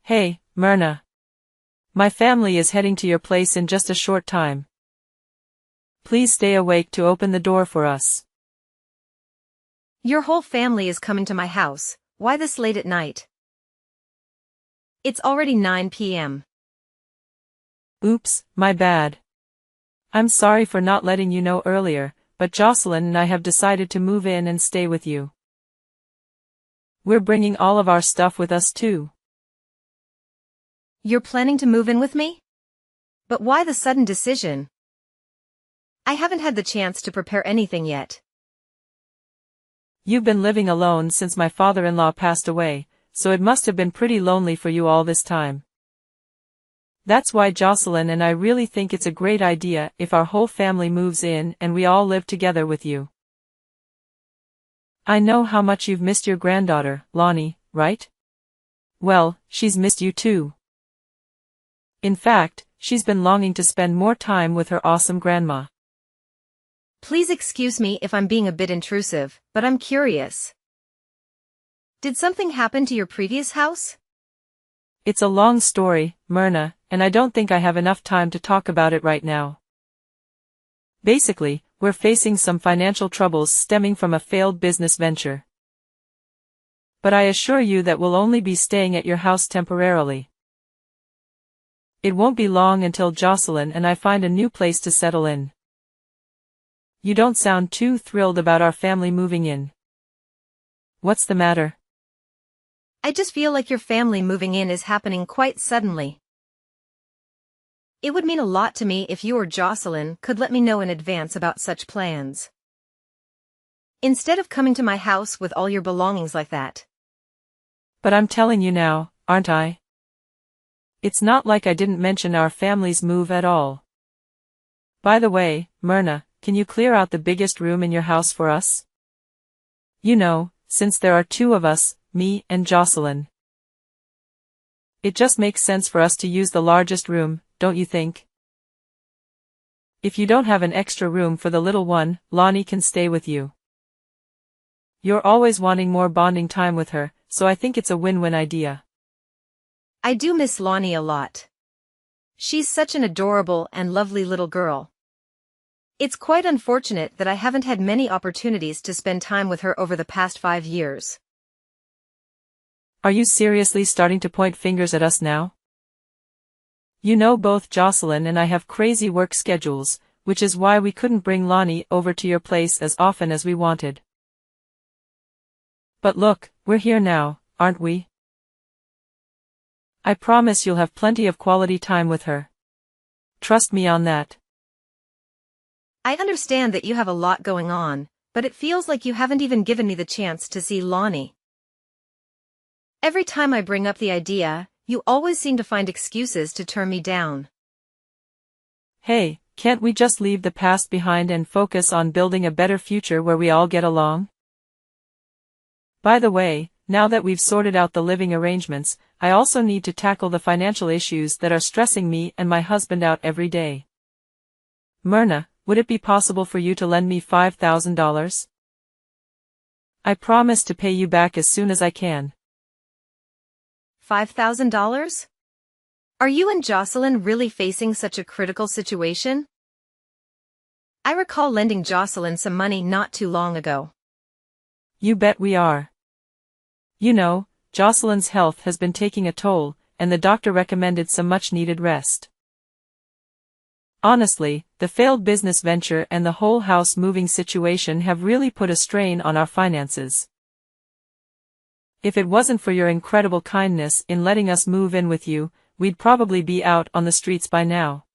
Hey, Myrna. My family is heading to your place in just a short time. Please stay awake to open the door for us. Your whole family is coming to my house. Why this late at night? It's already 9 p.m. Oops, my bad. I'm sorry for not letting you know earlier, but Jocelyn and I have decided to move in and stay with you. We're bringing all of our stuff with us too. You're planning to move in with me? But why the sudden decision? I haven't had the chance to prepare anything yet. You've been living alone since my father-in-law passed away, so it must have been pretty lonely for you all this time. That's why Jocelyn and I really think it's a great idea if our whole family moves in and we all live together with you. I know how much you've missed your granddaughter, Lonnie, right? Well, she's missed you too. In fact, she's been longing to spend more time with her awesome grandma. Please excuse me if I'm being a bit intrusive, but I'm curious. Did something happen to your previous house? It's a long story, Myrna, and I don't think I have enough time to talk about it right now. Basically, we're facing some financial troubles stemming from a failed business venture. But I assure you that we'll only be staying at your house temporarily. It won't be long until Jocelyn and I find a new place to settle in. You don't sound too thrilled about our family moving in. What's the matter? I just feel like your family moving in is happening quite suddenly. It would mean a lot to me if you or Jocelyn could let me know in advance about such plans. Instead of coming to my house with all your belongings like that. But I'm telling you now, aren't I? It's not like I didn't mention our family's move at all. By the way, Myrna, can you clear out the biggest room in your house for us? You know, since there are two of us, me and Jocelyn. It just makes sense for us to use the largest room, don't you think? If you don't have an extra room for the little one, Lonnie can stay with you. You're always wanting more bonding time with her, so I think it's a win-win idea. I do miss Lonnie a lot. She's such an adorable and lovely little girl. It's quite unfortunate that I haven't had many opportunities to spend time with her over the past 5 years. Are you seriously starting to point fingers at us now? You know both Jocelyn and I have crazy work schedules, which is why we couldn't bring Lonnie over to your place as often as we wanted. But look, we're here now, aren't we? I promise you'll have plenty of quality time with her. Trust me on that. I understand that you have a lot going on, but it feels like you haven't even given me the chance to see Lonnie. Every time I bring up the idea, you always seem to find excuses to turn me down. Hey, can't we just leave the past behind and focus on building a better future where we all get along? By the way, now that we've sorted out the living arrangements, I also need to tackle the financial issues that are stressing me and my husband out every day. Myrna, would it be possible for you to lend me $5,000? I promise to pay you back as soon as I can. $5,000? Are you and Jocelyn really facing such a critical situation? I recall lending Jocelyn some money not too long ago. You bet we are. You know, Jocelyn's health has been taking a toll, and the doctor recommended some much-needed rest. Honestly, the failed business venture and the whole house moving situation have really put a strain on our finances. If it wasn't for your incredible kindness in letting us move in with you, we'd probably be out on the streets by now.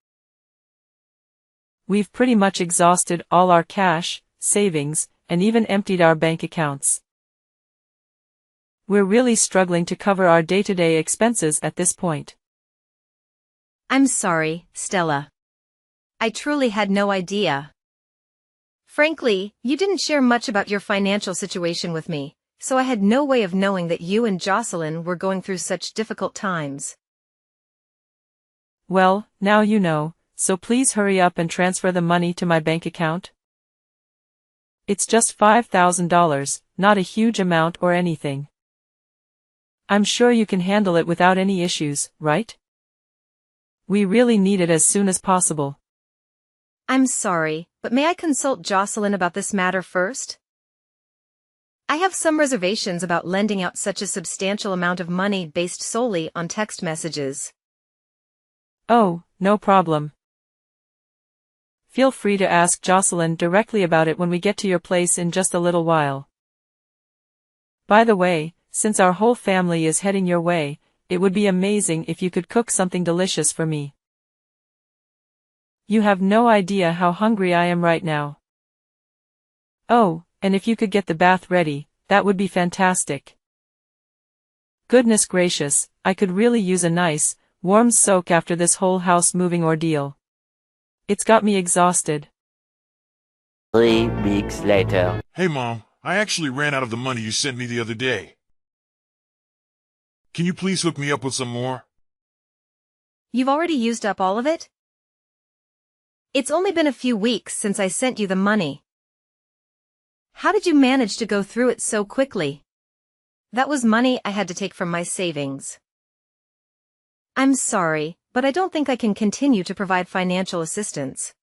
We've pretty much exhausted all our cash, savings, and even emptied our bank accounts. We're really struggling to cover our day-to-day expenses at this point. I'm sorry, Stella. I truly had no idea. Frankly, you didn't share much about your financial situation with me, so I had no way of knowing that you and Jocelyn were going through such difficult times. Well, now you know, so please hurry up and transfer the money to my bank account. It's just $5,000, not a huge amount or anything. I'm sure you can handle it without any issues, right? We really need it as soon as possible. I'm sorry, but may I consult Jocelyn about this matter first? I have some reservations about lending out such a substantial amount of money based solely on text messages. Oh, no problem. Feel free to ask Jocelyn directly about it when we get to your place in just a little while. By the way, since our whole family is heading your way, it would be amazing if you could cook something delicious for me. You have no idea how hungry I am right now. Oh, and if you could get the bath ready, that would be fantastic. Goodness gracious, I could really use a nice, warm soak after this whole house moving ordeal. It's got me exhausted. 3 weeks later. Hey Mom, I actually ran out of the money you sent me the other day. Can you please hook me up with some more? You've already used up all of it? It's only been a few weeks since I sent you the money. How did you manage to go through it so quickly? That was money I had to take from my savings. I'm sorry, but I don't think I can continue to provide financial assistance.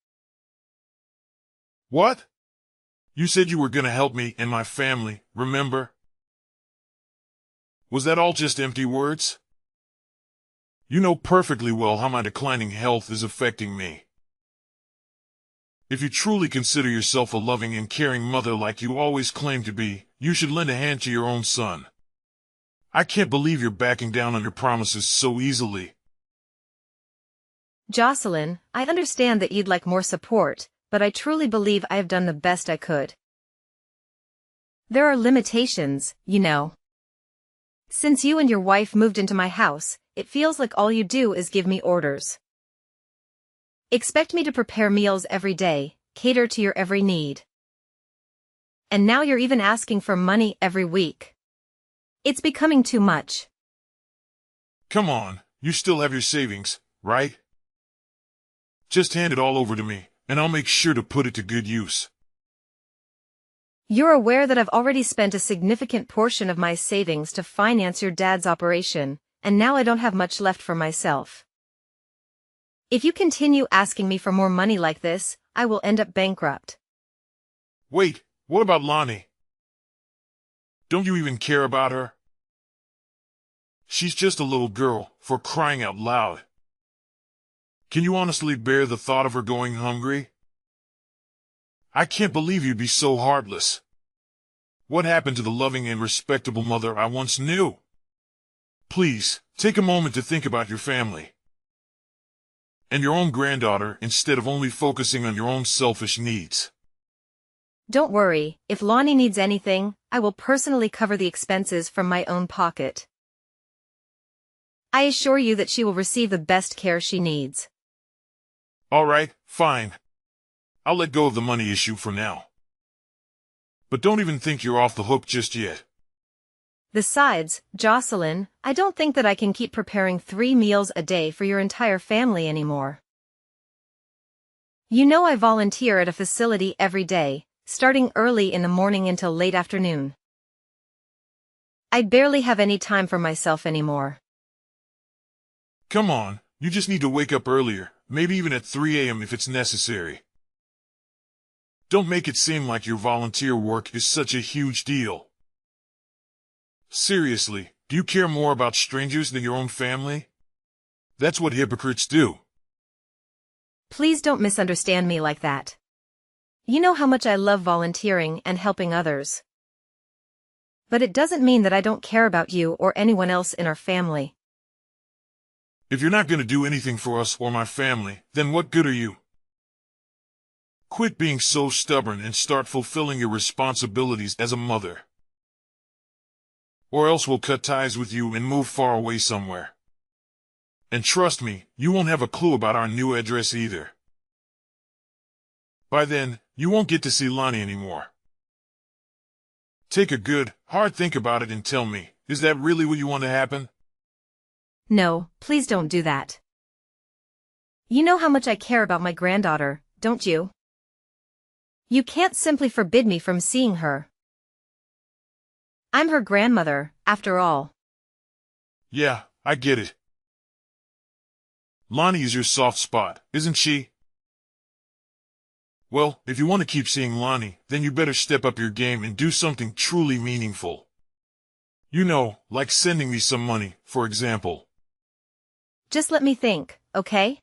What? You said you were gonna help me and my family, remember? Was that all just empty words? You know perfectly well how my declining health is affecting me. If you truly consider yourself a loving and caring mother like you always claim to be, you should lend a hand to your own son. I can't believe you're backing down on your promises so easily. Jocelyn, I understand that you'd like more support, but I truly believe I have done the best I could. There are limitations, you know. Since you and your wife moved into my house, it feels like all you do is give me orders. Expect me to prepare meals every day, cater to your every need. And now you're even asking for money every week. It's becoming too much. Come on, you still have your savings, right? Just hand it all over to me, and I'll make sure to put it to good use. You're aware that I've already spent a significant portion of my savings to finance your dad's operation, and now I don't have much left for myself. If you continue asking me for more money like this, I will end up bankrupt. Wait, what about Lonnie? Don't you even care about her? She's just a little girl, for crying out loud. Can you honestly bear the thought of her going hungry? I can't believe you'd be so heartless. What happened to the loving and respectable mother I once knew? Please, take a moment to think about your family and your own granddaughter instead of only focusing on your own selfish needs. Don't worry, if Lonnie needs anything, I will personally cover the expenses from my own pocket. I assure you that she will receive the best care she needs. All right, fine. I'll let go of the money issue for now. But don't even think you're off the hook just yet. Besides, Jocelyn, I don't think that I can keep preparing 3 meals a day for your entire family anymore. You know I volunteer at a facility every day, starting early in the morning until late afternoon. I barely have any time for myself anymore. Come on, you just need to wake up earlier, maybe even at 3 a.m. if it's necessary. Don't make it seem like your volunteer work is such a huge deal. Seriously, do you care more about strangers than your own family? That's what hypocrites do. Please don't misunderstand me like that. You know how much I love volunteering and helping others. But it doesn't mean that I don't care about you or anyone else in our family. If you're not going to do anything for us or my family, then what good are you? Quit being so stubborn and start fulfilling your responsibilities as a mother. Or else we'll cut ties with you and move far away somewhere. And trust me, you won't have a clue about our new address either. By then, you won't get to see Lonnie anymore. Take a good, hard think about it and tell me, is that really what you want to happen? No, please don't do that. You know how much I care about my granddaughter, don't you? You can't simply forbid me from seeing her. I'm her grandmother, after all. Yeah, I get it. Lonnie is your soft spot, isn't she? Well, if you want to keep seeing Lonnie, then you better step up your game and do something truly meaningful. You know, like sending me some money, for example. Just let me think, okay?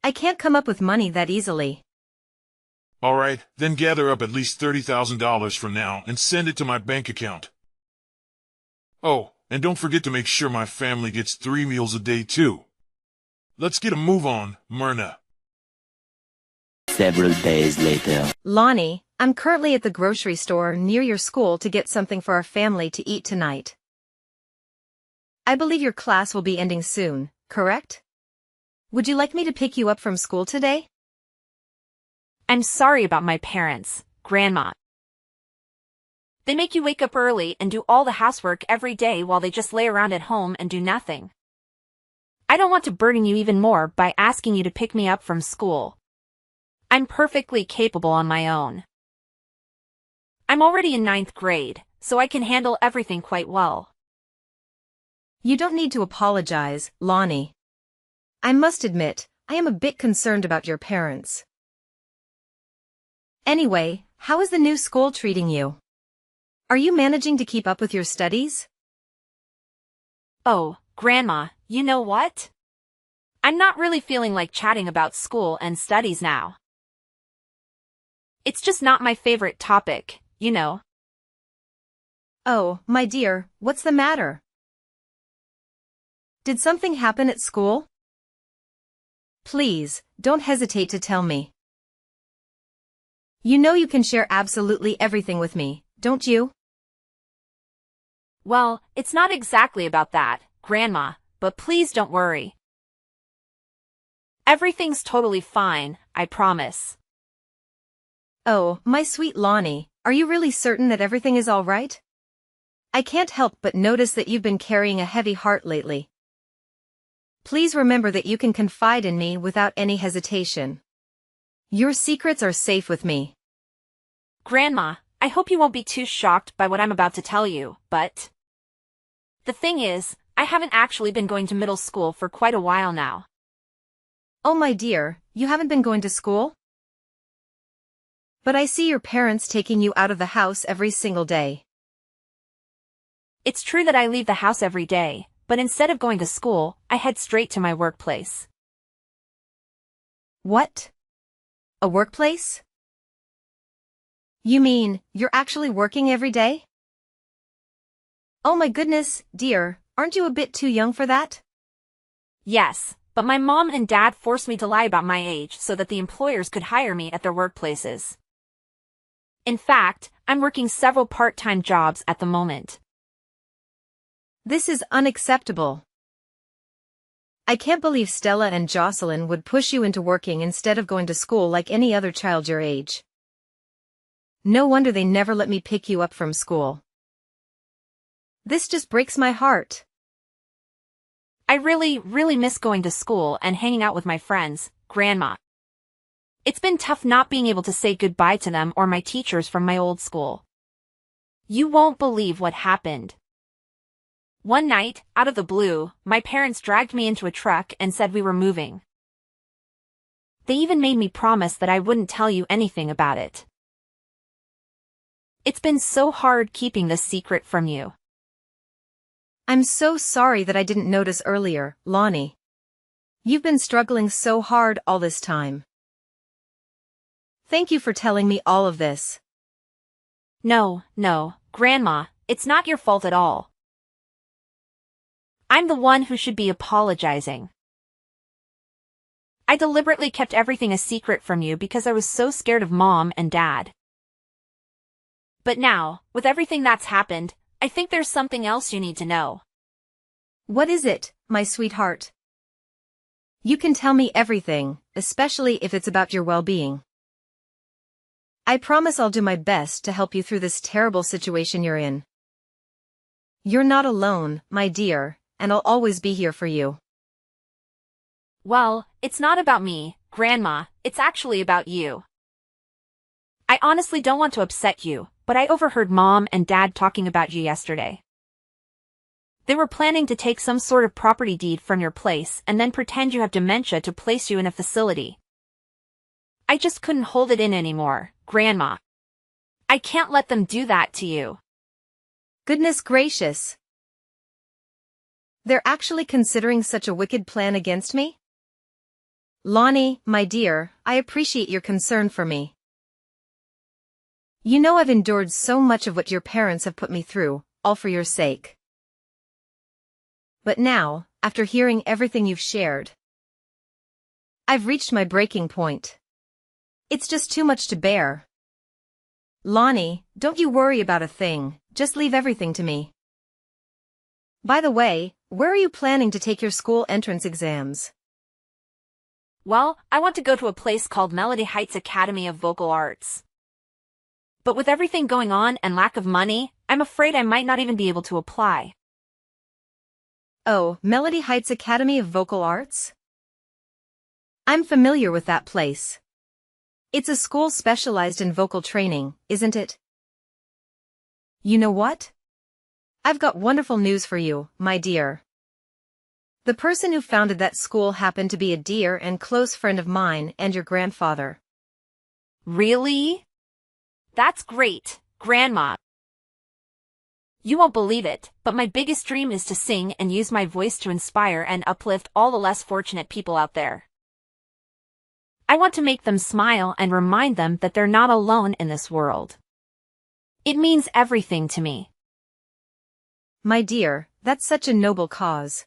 I can't come up with money that easily. Alright, then gather up at least $30,000 for now and send it to my bank account. Oh, and don't forget to make sure my family gets 3 meals a day too. Let's get a move on, Myrna. Several days later. Lonnie, I'm currently at the grocery store near your school to get something for our family to eat tonight. I believe your class will be ending soon, correct? Would you like me to pick you up from school today? I'm sorry about my parents, Grandma. They make you wake up early and do all the housework every day while they just lay around at home and do nothing. I don't want to burden you even more by asking you to pick me up from school. I'm perfectly capable on my own. I'm already in 9th grade, so I can handle everything quite well. You don't need to apologize, Lonnie. I must admit, I am a bit concerned about your parents. Anyway, how is the new school treating you? Are you managing to keep up with your studies? Oh, Grandma, you know what? I'm not really feeling like chatting about school and studies now. It's just not my favorite topic, you know. Oh, my dear, what's the matter? Did something happen at school? Please, don't hesitate to tell me. You know you can share absolutely everything with me, don't you? Well, it's not exactly about that, Grandma, but please don't worry. Everything's totally fine, I promise. Oh, my sweet Lonnie, are you really certain that everything is all right? I can't help but notice that you've been carrying a heavy heart lately. Please remember that you can confide in me without any hesitation. Your secrets are safe with me. Grandma, I hope you won't be too shocked by what I'm about to tell you, but... The thing is, I haven't actually been going to middle school for quite a while now. Oh my dear, you haven't been going to school? But I see your parents taking you out of the house every single day. It's true that I leave the house every day, but instead of going to school, I head straight to my workplace. What? A workplace? You mean, you're actually working every day? Oh my goodness, dear, aren't you a bit too young for that? Yes, but my mom and dad forced me to lie about my age so that the employers could hire me at their workplaces. In fact, I'm working several part-time jobs at the moment. This is unacceptable. I can't believe Stella and Jocelyn would push you into working instead of going to school like any other child your age. No wonder they never let me pick you up from school. This just breaks my heart. I really miss going to school and hanging out with my friends, Grandma. It's been tough not being able to say goodbye to them or my teachers from my old school. You won't believe what happened. One night, out of the blue, my parents dragged me into a truck and said we were moving. They even made me promise that I wouldn't tell you anything about it. It's been so hard keeping this secret from you. I'm so sorry that I didn't notice earlier, Lonnie. You've been struggling so hard all this time. Thank you for telling me all of this. No, Grandma, it's not your fault at all. I'm the one who should be apologizing. I deliberately kept everything a secret from you because I was so scared of Mom and Dad. But now, with everything that's happened, I think there's something else you need to know. What is it, my sweetheart? You can tell me everything, especially if it's about your well-being. I promise I'll do my best to help you through this terrible situation you're in. You're not alone, my dear, and I'll always be here for you. Well, it's not about me, Grandma, it's actually about you. I honestly don't want to upset you, but I overheard Mom and Dad talking about you yesterday. They were planning to take some sort of property deed from your place and then pretend you have dementia to place you in a facility. I just couldn't hold it in anymore, Grandma. I can't let them do that to you. Goodness gracious. They're actually considering such a wicked plan against me? Lonnie, my dear, I appreciate your concern for me. You know I've endured so much of what your parents have put me through, all for your sake. But now, after hearing everything you've shared, I've reached my breaking point. It's just too much to bear. Lonnie, don't you worry about a thing, just leave everything to me. By the way, where are you planning to take your school entrance exams? Well, I want to go to a place called Melody Heights Academy of Vocal Arts. But with everything going on and lack of money, I'm afraid I might not even be able to apply. Oh, Melody Heights Academy of Vocal Arts? I'm familiar with that place. It's a school specialized in vocal training, isn't it? You know what? I've got wonderful news for you, my dear. The person who founded that school happened to be a dear and close friend of mine and your grandfather. Really? That's great, Grandma. You won't believe it, but my biggest dream is to sing and use my voice to inspire and uplift all the less fortunate people out there. I want to make them smile and remind them that they're not alone in this world. It means everything to me. My dear, that's such a noble cause.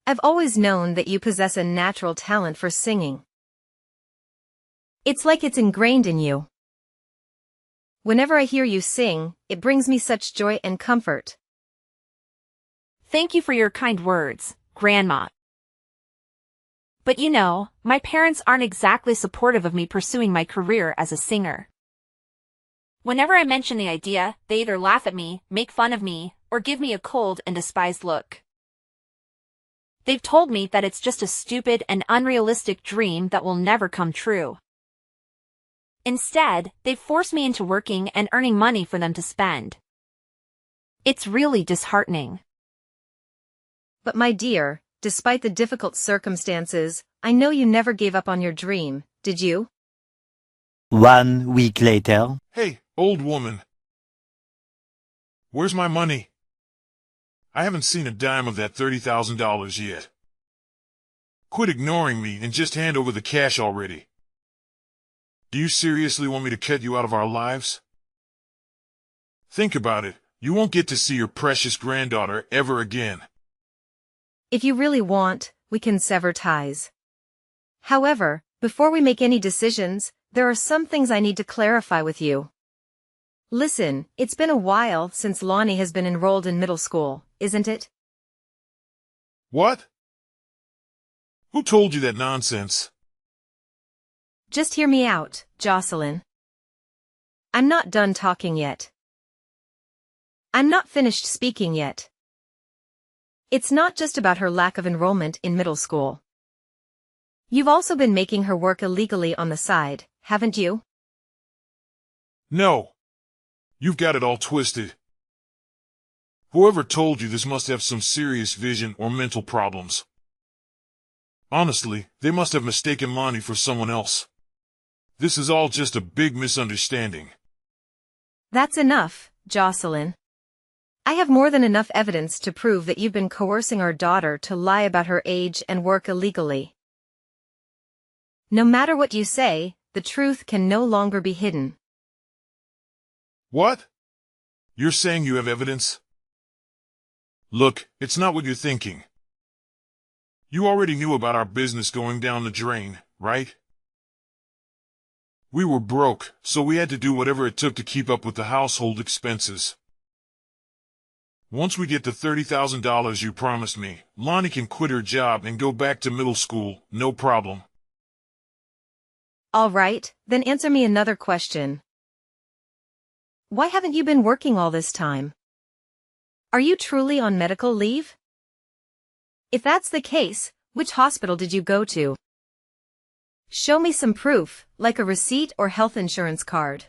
I've always known that you possess a natural talent for singing. It's like it's ingrained in you. Whenever I hear you sing, it brings me such joy and comfort. Thank you for your kind words, Grandma. But you know, my parents aren't exactly supportive of me pursuing my career as a singer. Whenever I mention the idea, they either laugh at me, make fun of me, or give me a cold and despised look. They've told me that it's just a stupid and unrealistic dream that will never come true. Instead, they've forced me into working and earning money for them to spend. It's really disheartening. But my dear, despite the difficult circumstances, I know you never gave up on your dream, did you? 1 week later. Hey, old woman. Where's my money? I haven't seen a dime of that $30,000 yet. Quit ignoring me and just hand over the cash already. Do you seriously want me to cut you out of our lives? Think about it. You won't get to see your precious granddaughter ever again. If you really want, we can sever ties. However, before we make any decisions, there are some things I need to clarify with you. Listen, it's been a while since Lonnie has been enrolled in middle school, isn't it? What? Who told you that nonsense? Just hear me out, Jocelyn. I'm not done talking yet. I'm not finished speaking yet. It's not just about her lack of enrollment in middle school. You've also been making her work illegally on the side, haven't you? No. You've got it all twisted. Whoever told you this must have some serious vision or mental problems. Honestly, they must have mistaken Lonnie for someone else. This is all just a big misunderstanding. That's enough, Jocelyn. I have more than enough evidence to prove that you've been coercing our daughter to lie about her age and work illegally. No matter what you say, the truth can no longer be hidden. What? You're saying you have evidence? Look, it's not what you're thinking. You already knew about our business going down the drain, right? We were broke, so we had to do whatever it took to keep up with the household expenses. Once we get the $30,000 you promised me, Lonnie can quit her job and go back to middle school, no problem. All right, then answer me another question. Why haven't you been working all this time? Are you truly on medical leave? If that's the case, which hospital did you go to? Show me some proof, like a receipt or health insurance card.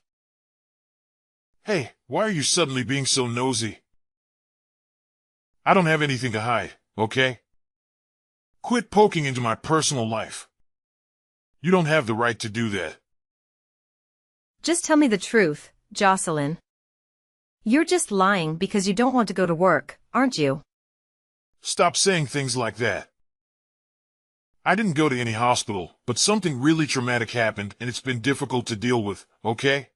Hey, why are you suddenly being so nosy? I don't have anything to hide, okay? Quit poking into my personal life. You don't have the right to do that. Just tell me the truth, Jocelyn. You're just lying because you don't want to go to work, aren't you? Stop saying things like that. I didn't go to any hospital, but something really traumatic happened and it's been difficult to deal with, okay?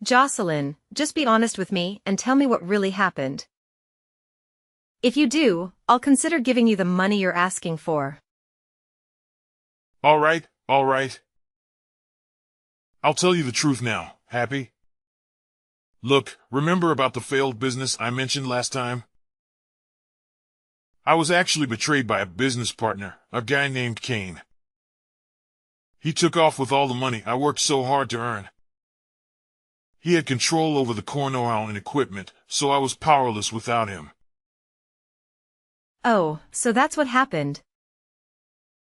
Jocelyn, just be honest with me and tell me what really happened. If you do, I'll consider giving you the money you're asking for. All right. I'll tell you the truth now, happy? Look, remember about the failed business I mentioned last time? I was actually betrayed by a business partner, a guy named Kane. He took off with all the money I worked so hard to earn. He had control over the corn oil and equipment, so I was powerless without him. Oh, so that's what happened.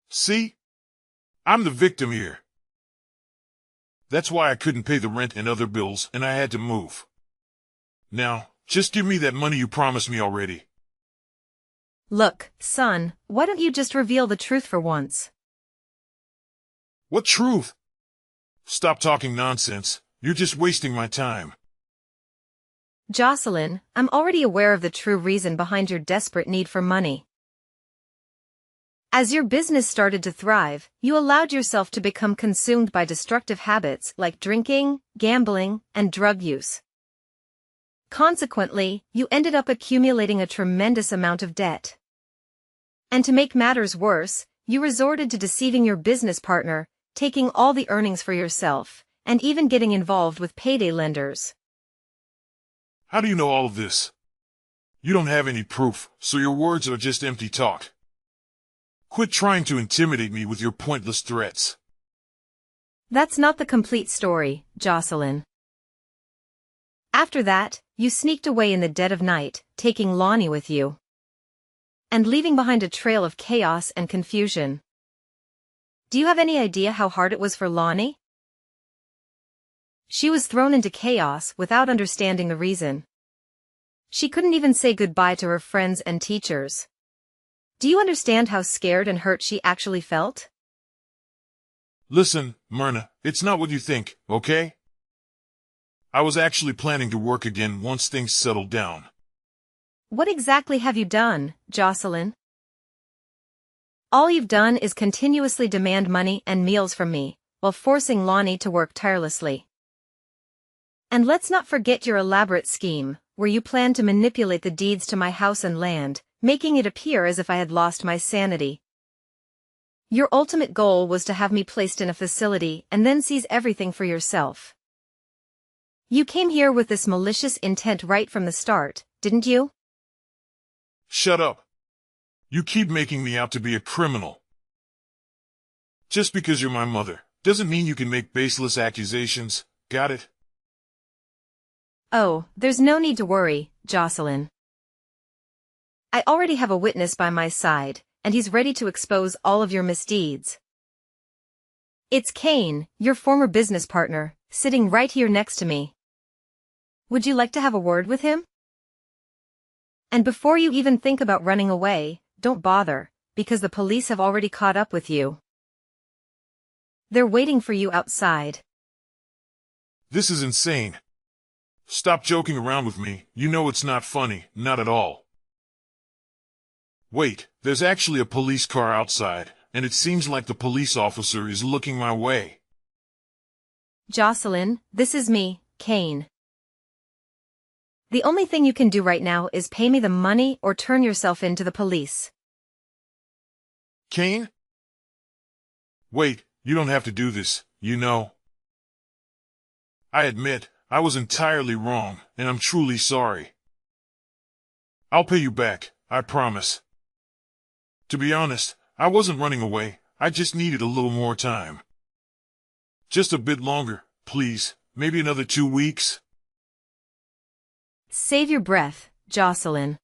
See? I'm the victim here. That's why I couldn't pay the rent and other bills, and I had to move. Now, just give me that money you promised me already. Look, son, why don't you just reveal the truth for once? What truth? Stop talking nonsense. You're just wasting my time. Jocelyn, I'm already aware of the true reason behind your desperate need for money. As your business started to thrive, you allowed yourself to become consumed by destructive habits like drinking, gambling, and drug use. Consequently, you ended up accumulating a tremendous amount of debt. And to make matters worse, you resorted to deceiving your business partner, taking all the earnings for yourself, and even getting involved with payday lenders. How do you know all of this? You don't have any proof, so your words are just empty talk. Quit trying to intimidate me with your pointless threats. That's not the complete story, Jocelyn. After that, you sneaked away in the dead of night, taking Lonnie with you. And leaving behind a trail of chaos and confusion. Do you have any idea how hard it was for Lonnie? She was thrown into chaos without understanding the reason. She couldn't even say goodbye to her friends and teachers. Do you understand how scared and hurt she actually felt? Listen, Myrna, it's not what you think, okay? I was actually planning to work again once things settled down. What exactly have you done, Jocelyn? All you've done is continuously demand money and meals from me, while forcing Lonnie to work tirelessly. And let's not forget your elaborate scheme, where you planned to manipulate the deeds to my house and land, making it appear as if I had lost my sanity. Your ultimate goal was to have me placed in a facility and then seize everything for yourself. You came here with this malicious intent right from the start, didn't you? Shut up. You keep making me out to be a criminal. Just because you're my mother, doesn't mean you can make baseless accusations, got it? Oh, there's no need to worry, Jocelyn. I already have a witness by my side, and he's ready to expose all of your misdeeds. It's Kane, your former business partner, sitting right here next to me. Would you like to have a word with him? And before you even think about running away, don't bother, because the police have already caught up with you. They're waiting for you outside. This is insane. Stop joking around with me, you know it's not funny, not at all. Wait, there's actually a police car outside, and it seems like the police officer is looking my way. Jocelyn, this is me, Kane. The only thing you can do right now is pay me the money or turn yourself in to the police. Kane? Wait, you don't have to do this, you know. I admit, I was entirely wrong, and I'm truly sorry. I'll pay you back, I promise. To be honest, I wasn't running away, I just needed a little more time. Just a bit longer, please, maybe another 2 weeks. Save your breath, Jocelyn.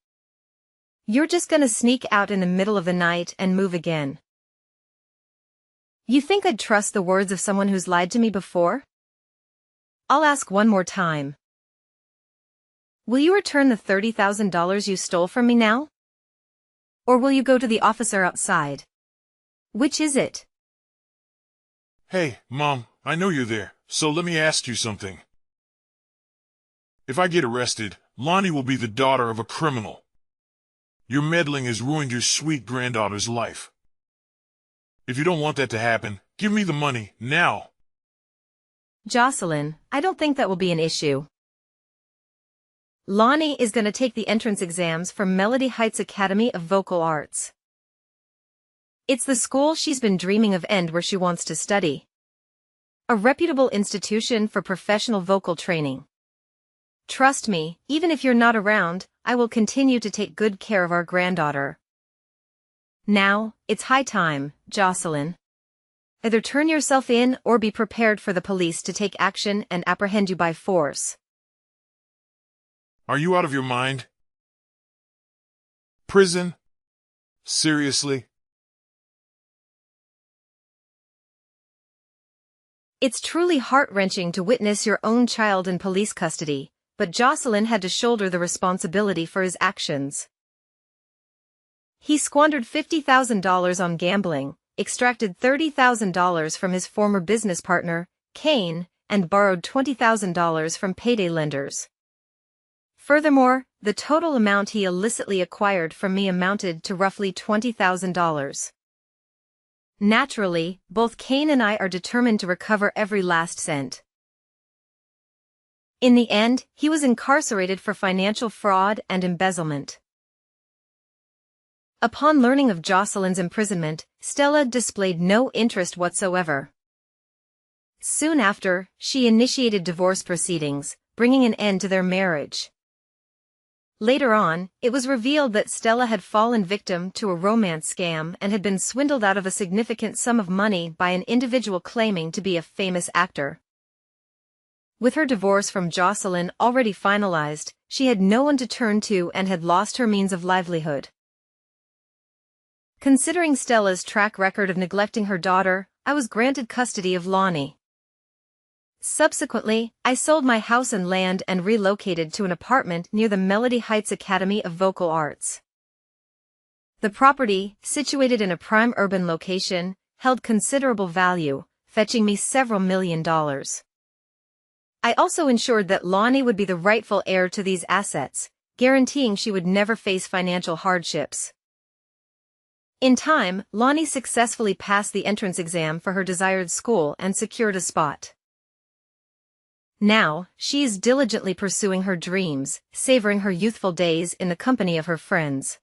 You're just gonna sneak out in the middle of the night and move again. You think I'd trust the words of someone who's lied to me before? I'll ask one more time. Will you return the $30,000 you stole from me now? Or will you go to the officer outside? Which is it? Hey, Mom, I know you're there, so let me ask you something. If I get arrested, Lonnie will be the daughter of a criminal. Your meddling has ruined your sweet granddaughter's life. If you don't want that to happen, give me the money, now. Jocelyn, I don't think that will be an issue. Lonnie is going to take the entrance exams for Melody Heights Academy of Vocal Arts. It's the school she's been dreaming of and where she wants to study. A reputable institution for professional vocal training. Trust me, even if you're not around, I will continue to take good care of our granddaughter. Now, it's high time, Jocelyn. Either turn yourself in or be prepared for the police to take action and apprehend you by force. Are you out of your mind? Prison? Seriously? It's truly heart-wrenching to witness your own child in police custody, but Jocelyn had to shoulder the responsibility for his actions. He squandered $50,000 on gambling, extracted $30,000 from his former business partner, Kane, and borrowed $20,000 from payday lenders. Furthermore, the total amount he illicitly acquired from me amounted to roughly $20,000. Naturally, both Kane and I are determined to recover every last cent. In the end, he was incarcerated for financial fraud and embezzlement. Upon learning of Jocelyn's imprisonment, Stella displayed no interest whatsoever. Soon after, she initiated divorce proceedings, bringing an end to their marriage. Later on, it was revealed that Stella had fallen victim to a romance scam and had been swindled out of a significant sum of money by an individual claiming to be a famous actor. With her divorce from Jocelyn already finalized, she had no one to turn to and had lost her means of livelihood. Considering Stella's track record of neglecting her daughter, I was granted custody of Lonnie. Subsequently, I sold my house and land and relocated to an apartment near the Melody Heights Academy of Vocal Arts. The property, situated in a prime urban location, held considerable value, fetching me several $1,000,000. I also ensured that Lonnie would be the rightful heir to these assets, guaranteeing she would never face financial hardships. In time, Lonnie successfully passed the entrance exam for her desired school and secured a spot. Now, she is diligently pursuing her dreams, savoring her youthful days in the company of her friends.